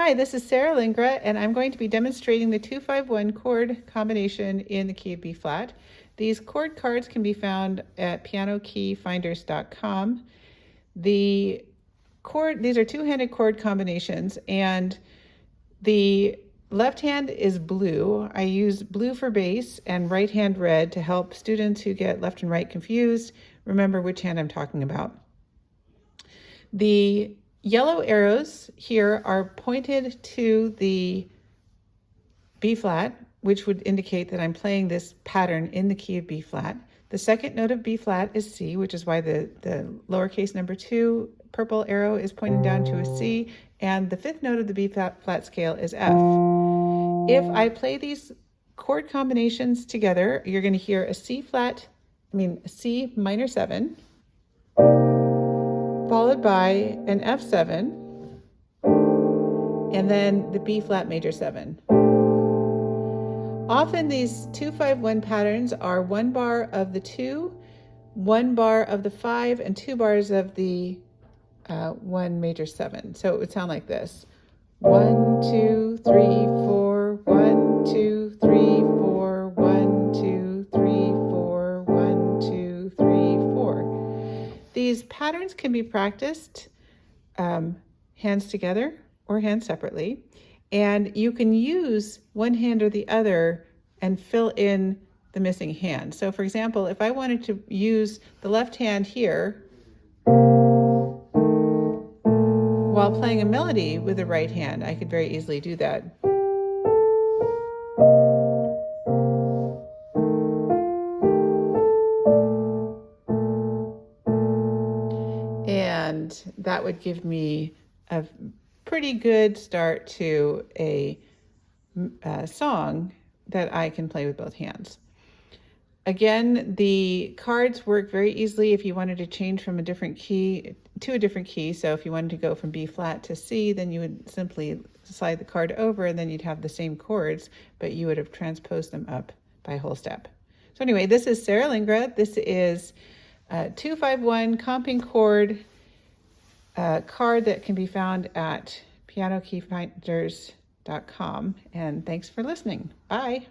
Hi, this is Sarah Lingra, and I'm going to be demonstrating the 2-5-1 chord combination in the key of B flat. These chord cards can be found at pianokeyfinders.com. These are two-handed chord combinations, and the left hand is blue. I use blue for bass and right hand red to help students who get left and right confused remember which hand I'm talking about. The yellow arrows here are pointed to the B flat, which would indicate that I'm playing this pattern in the key of B flat. The second note of B flat is C, which is why the lowercase number 2 purple arrow is pointing down to a C, and the fifth note of the B flat scale is F. If I play these chord combinations together, you're going to hear a C minor 7, followed by an F7, and then the B flat major 7. Often these 2-5-1 patterns are 1 bar of the 2, 1 bar of the 5, and 2 bars of the 1 major 7. So it would sound like this: 1, 2, 3, 4, 1, 2, 3, 4, 1, 2, 3, 4, 1, 2, 3, 4. These patterns can be practiced hands together or hands separately, and you can use one hand or the other and fill in the missing hand. So for example, if I wanted to use the left hand here while playing a melody with the right hand, I could very easily do that. And that would give me a pretty good start to a song that I can play with both hands. Again, the cards work very easily if you wanted to change from a different key to a different key. So if you wanted to go from B flat to C, then you would simply slide the card over and then you'd have the same chords, but you would have transposed them up by a whole step. So anyway, this is Sarah Lingra. This is 2-5-1 comping chord card that can be found at pianokeyfinders.com. And thanks for listening. Bye.